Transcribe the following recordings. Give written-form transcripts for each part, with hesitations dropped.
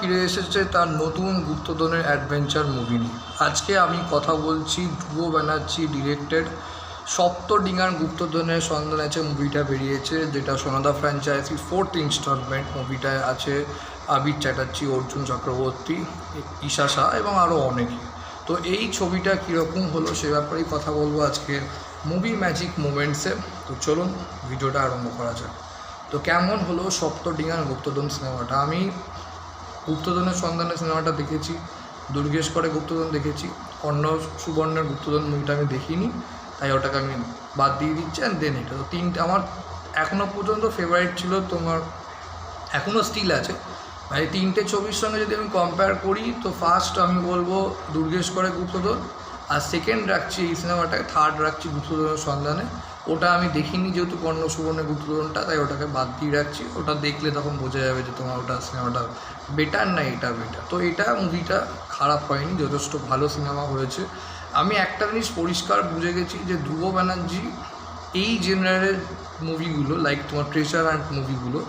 ফিরে এসেছে তার নতুন গুপ্তধনের অ্যাডভেঞ্চার মুভি নিয়ে। আজকে আমি কথা বলছি ধ্রুব ব্যানার্জি ডিরেক্টেড সপ্তডিঙার গুপ্তধনের সন্ধান আছে মুভিটা বেরিয়েছে, যেটা সোনাদা ফ্র্যাঞ্চাইজি 4th ইনস্টলমেন্ট। মুভিটায় আছে আবির চ্যাটার্জি, অর্জুন চক্রবর্তী, ঈশা শাহ এবং আরও অনেকে। তো এই ছবিটা কীরকম হলো সে ব্যাপারেই কথা বলবো আজকে মুভি ম্যাজিক মোমেন্টসে। তো চলুন ভিডিওটা আরম্ভ করা যাক। তো কেমন হলো সপ্তডিঙার গুপ্তধন সিনেমাটা? আমি গুপ্তধনের সন্ধানে সিনেমাটা দেখেছি, দুর্গেশকরে গুপ্তধন দেখেছি, কর্ণ সুবর্ণের গুপ্তধন মুভিটা আমি দেখিনি, তাই ওটাকে আমি বাদ দিয়ে দিচ্ছি। অ্যান্ড দেন এটা তো তিনটে আমার এখনও পর্যন্ত ফেভারিট ছিল, তোমার এখনও স্টিল আছে। এই তিনটে ছবির সঙ্গে যদি আমি কম্পেয়ার করি তো ফার্স্ট আমি বলবো দুর্গেশকরে গুপ্তধন, আর সেকেন্ড রাখছি এই সিনেমাটাকে, থার্ড রাখছি গুপ্তধনের সন্ধানে। ওটা আমি দেখিনি যেহেতু কর্ণ সুবর্ণের গুপ্তধনটা, তাই ওটাকে বাদ দিয়ে রাখছি। ওটা দেখলে তখন বোঝা যাবে যে তোমার ওটা সিনেমাটা বেটার না এটা বেটার। তো এটা মুভিটা খারাপ হয়নি, যথেষ্ট ভালো সিনেমা হয়েছে। আমি একটা জিনিস পরিষ্কার বুঝে গেছি যে ধ্রুব ব্যানার্জি এই জেনারের মুভিগুলো লাইক তোমার ট্রেজার হান্ট মুভিগুলো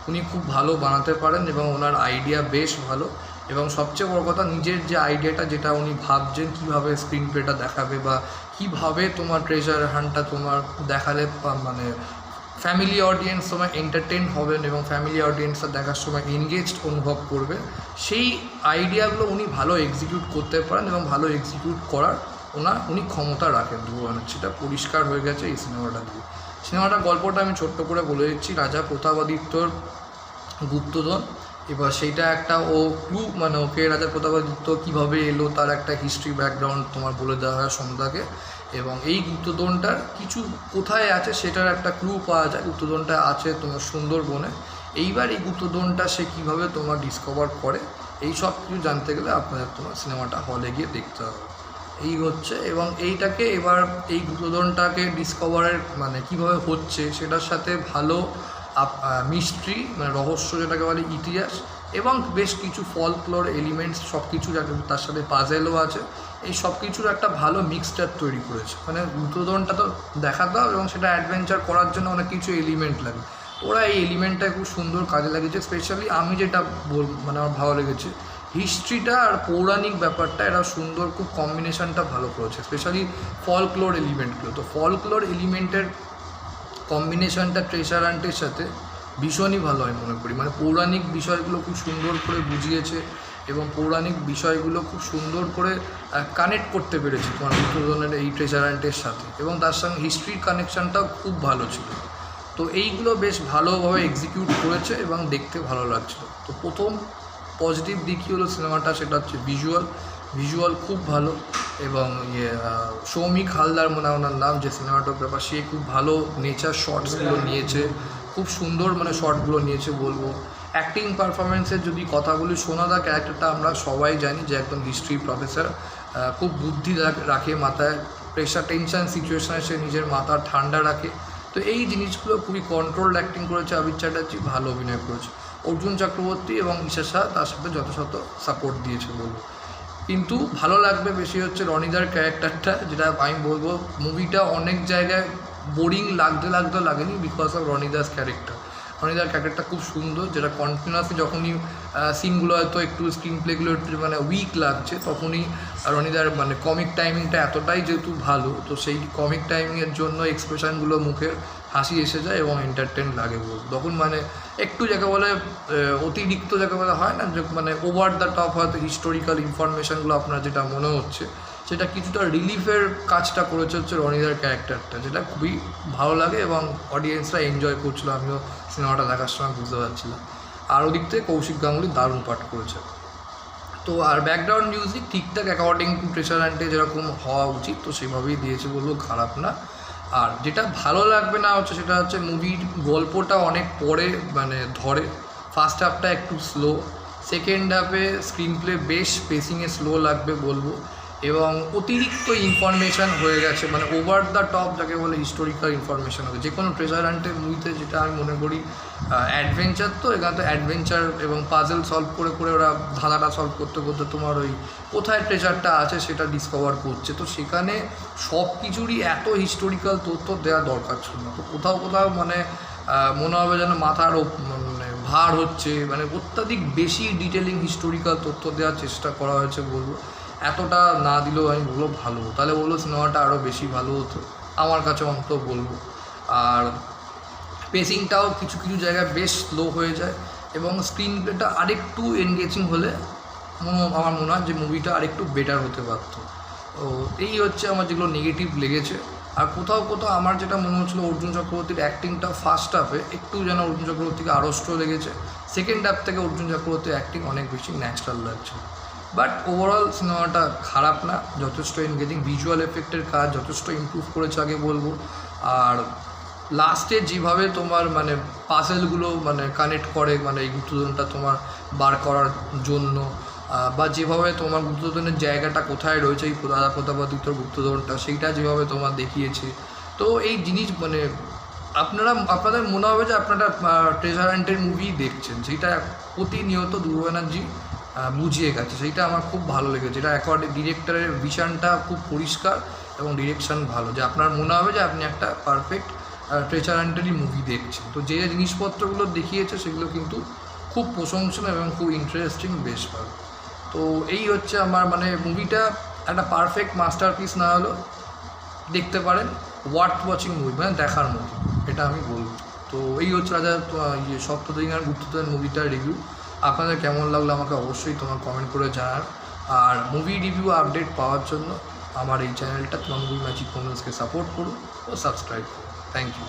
উনি খুব ভালো বানাতে পারেন এবং ওনার আইডিয়া বেশ ভালো। এবং সবচেয়ে বড় কথা, নিজের যে আইডিয়াটা যেটা উনি ভাবছেন কীভাবে স্ক্রিন প্লেটা দেখাবে বা কীভাবে তোমার ট্রেজার হান্টটা তোমার দেখালে মানে ফ্যামিলি অডিয়েন্স তোমার এন্টারটেন হবেন এবং ফ্যামিলি অডিয়েন্সটা দেখার সময় এনগেজড অনুভব করবে, সেই আইডিয়াগুলো উনি ভালো এক্সিকিউট করতে পারেন এবং ভালো এক্সিকিউট করার উনি ক্ষমতা রাখেন ধ্রুব ব্যানার্জি। সেটা পরিষ্কার হয়ে গেছে এই সিনেমাটা দিয়ে। সিনেমাটার গল্পটা আমি ছোট্ট করে বলে দিচ্ছি। রাজা প্রতাপাদিত্যর গুপ্তধন, এবার সেইটা একটা ক্লু মানে ওকে রাজা প্রতাপাদিত্য কীভাবে এলো তার একটা হিস্ট্রি ব্যাকগ্রাউন্ড তোমার বলে দেওয়া হয় সন্ধ্যাকে, এবং এই গুপ্তধনটার কিছু কোথায় আছে সেটার একটা ক্লু পাওয়া যায়। গুপ্তধনটা আছে তোমার সুন্দরবনে। এইবার এই গুপ্তধনটা সে কীভাবে তোমার ডিসকভার করে এই সব কিছু জানতে গেলে আপনাদের তোমার সিনেমাটা হলে গিয়ে দেখতে হবে, এই হচ্ছে। এবং এইটাকে এবার এই গুপ্তধনটাকে ডিসকভারের মানে কীভাবে হচ্ছে সেটার সাথে ভালো মিস্ট্রি মানে রহস্য যেটাকে বলে ইতিহাস এবং বেশ কিছু ফলক্লোর এলিমেন্টস সব কিছু যাতে তার সাথে পাজেলও আছে, এই সব কিছুর একটা ভালো মিক্সচার তৈরি করেছে। মানে গুপ্তধনটা তো দেখাতে হবে এবং সেটা অ্যাডভেঞ্চার করার জন্য অনেক কিছু এলিমেন্ট লাগে। ওরা এই এলিমেন্টটা খুব সুন্দর কাজে লাগিয়েছে। স্পেশালি আমি যেটা মানে আমার ভালো লেগেছে হিস্ট্রিটা আর পৌরাণিক ব্যাপারটা, এরা সুন্দর খুব কম্বিনেশনটা ভালো করেছে, স্পেশালি ফলক্লোর এলিমেন্টগুলো। তো ফলক্লোর এলিমেন্টের কম্বিনেশনটা ট্রেজার হান্টের সাথে ভীষণই ভালো হয় মনে করি। মানে পৌরাণিক বিষয়গুলো খুব সুন্দর করে বুঝিয়েছে এবং পৌরাণিক বিষয়গুলো খুব সুন্দর করে কানেক্ট করতে পেরেছে তোমার গুপ্তধনের এই ট্রেজার হান্টের সাথে, এবং তার সঙ্গে হিস্ট্রির কানেকশানটাও খুব ভালো ছিল। তো এইগুলো বেশ ভালোভাবে এক্সিকিউট করেছে এবং দেখতে ভালো লাগছিল। তো প্রথম পজিটিভ দিকই হলো সিনেমাটা, সেটা হচ্ছে ভিজুয়াল খুব ভালো। এবং সৌমিক হালদার মনে ওনার নাম, যে সিনেমাটোগ্রাফার, সে খুব ভালো নেচার শটসগুলো নিয়েছে, খুব সুন্দর মানে শটগুলো নিয়েছে বলবো। অ্যাক্টিং পারফরমেন্সের যদি কথা বলি, সোনাদা ক্যারেক্টারটা আমরা সবাই জানি যে একদম হিস্ট্রি প্রফেসর, খুব বুদ্ধি রাখে মাথায়, প্রেশার টেনশন সিচুয়েশনে সে নিজের মাথা ঠান্ডা রাখে। তো এই জিনিসগুলো খুবই কন্ট্রোলড অ্যাক্টিং করেছে আবির চ্যাটার্জি, ভালো অভিনয় করেছে। অর্জুন চক্রবর্তী এবং ঈশা শাহ তার সাথে যথাযথ সাপোর্ট দিয়েছে বলবো। কিন্তু ভালো লাগবে বেশি হচ্ছে রনিদার ক্যারেক্টারটা, যেটা আমি বলবো মুভিটা অনেক জায়গায় বোরিং লাগতেও লাগেনি বিকজ অফ রনিদাস ক্যারেক্টার। রনিদার ক্যারেক্টারটা খুব সুন্দর, যেটা কন্টিনিউয়াসলি যখনই সিনগুলো হয়তো একটু স্ক্রিন প্লেগুলো একটু মানে উইক লাগছে, তখনই রনিদার মানে কমিক টাইমিংটা এতটাই যেহেতু ভালো, তো সেই কমিক টাইমিংয়ের জন্য এক্সপ্রেশনগুলো মুখের হাসি এসে যায় এবং এন্টারটেন লাগে বলবো। তখন মানে একটু যাকে বলে অতিরিক্ত যাকে বলে হয় না, যে মানে ওভার দ্য টপ হয়তো হিস্টোরিক্যাল ইনফরমেশানগুলো আপনার যেটা মনে হচ্ছে সেটা কিছুটা রিলিফের কাজটা করেছে হচ্ছে রনিদার ক্যারেক্টারটা, যেটা খুবই ভালো লাগে এবং অডিয়েন্সরা এনজয় করছিলো। আমিও সিনেমাটা দেখার সময় বুঝতে পারছিলাম। আর ওদিক থেকে কৌশিক গাঙ্গুলি দারুণ পাঠ করেছে। তো আর ব্যাকগ্রাউন্ড মিউজিক ঠিকঠাক অ্যাকর্ডিং টু ট্রেজার হান্টে যেরকম হওয়া উচিত তো সেভাবেই দিয়েছে বলবো, খারাপ না। আর যেটা ভালো লাগবে না হচ্ছে সেটা হচ্ছে মুভির গল্পটা অনেক পরে মানে ধরে। ফার্স্ট হাফটা একটু স্লো, সেকেন্ড হাফে স্ক্রিন প্লে বেশ পেসিংয়ে স্লো লাগবে বলবো, এবং অতিরিক্ত ইনফরমেশান হয়ে গেছে, মানে ওভার দ্য টপ যাকে বলে হিস্টোরিক্যাল ইনফরমেশান হবে যে কোনো ট্রেজার হান্টের মুভিতে, যেটা আমি মনে করি অ্যাডভেঞ্চার। তো এখানে তো অ্যাডভেঞ্চার এবং পাজেল সলভ করে ওরা ধাঁধাটা সলভ করতে করতে তোমার ওই কোথায় ট্রেজারটা আছে সেটা ডিসকভার করছে। তো সেখানে সব কিছুরই এত হিস্টোরিক্যাল তথ্য দেওয়া দরকার ছিল না। তো কোথাও মানে মনে হবে যেন মাথার মানে ভার হচ্ছে, মানে অত্যাধিক বেশি ডিটেলিং হিস্টোরিক্যাল তথ্য দেওয়ার চেষ্টা করা হয়েছে বলবো। এতটা না দিলেও আমি বলবো ভালো, তাহলে বলবো সিনেমাটা আরও বেশি ভালো হতো আমার কাছে অন্তত বলবো। আর পেসিংটাও কিছু কিছু জায়গায় বেশ স্লো হয়ে যায়, এবং স্ক্রিন প্লেটা আরেকটু এনগেজিং হলে আমার মনে হয় যে মুভিটা আরেকটু বেটার হতে পারত। তো এই হচ্ছে আমার যেগুলো নেগেটিভ লেগেছে। আর কোথাও কোথাও আমার যেটা মনে হচ্ছিলো অর্জুন চক্রবর্তীর অ্যাক্টিংটা ফার্স্ট হাফে একটু যেন অর্জুন চক্রবর্তীকে আড়ষ্ট লেগেছে, সেকেন্ড হাফ থেকে অর্জুন চক্রবর্তীর অ্যাক্টিং অনেক বেশি ন্যাচারাল লাগছে। বাট ওভারঅল সিনেমাটা খারাপ না, যথেষ্ট এনগেজিং, ভিজুয়াল এফেক্টের কাজ যথেষ্ট ইমপ্রুভ করেছে আগে বলবো। আর লাস্টে যেভাবে তোমার মানে পাজেলগুলো মানে কানেক্ট করে, মানে এই গুপ্তধনটা তোমার বার করার জন্য, বা যেভাবে তোমার গুপ্তধনের জায়গাটা কোথায় রয়েছে এই প্রতাপাদিত্য গুপ্তধনটা, সেইটা যেভাবে তোমার দেখিয়েছে, তো এই জিনিস মানে আপনাদের মনে হবে যে আপনারা ট্রেজার হান্টের মুভি দেখছেন, সেইটা প্রতিনিয়ত ধ্রুব ব্যানার্জি বুঝিয়ে গেছে। সেইটা আমার খুব ভালো লেগেছে। এটা অ্যাকর্ডিং ডিরেক্টরের ভিশনটা খুব পরিষ্কার এবং ডিরেকশন ভালো, যে আপনার মনে হবে যে আপনি একটা পারফেক্ট ট্রেজার হান্টেরই মুভি দেখছেন। তো যে জিনিসপত্রগুলো দেখিয়েছে সেগুলো কিন্তু খুব প্রশংসনীয় এবং খুব ইন্টারেস্টিং, বেশ ভালো। তো এই হচ্ছে আমার মানে মুভিটা একটা পারফেক্ট মাস্টারপিস না হলেও দেখতে পারেন, ওয়ার্থ ওয়াচিং মুভি, মানে দেখার মতো, এটা আমি বলব। তো এই হচ্ছে রাজা সপ্তদিনের গুপ্তধন মুভিটার রিভিউ। আপনাদের কেমন লাগলো আমাকে অবশ্যই তোমার কমেন্ট করে জানার। আর মুভি রিভিউ আপডেট পাওয়ার জন্য আমার এই চ্যানেলটা তোমার মুভি ম্যাজিক মোমেন্টসকে সাপোর্ট করুন ও সাবস্ক্রাইব করুন। Thank you.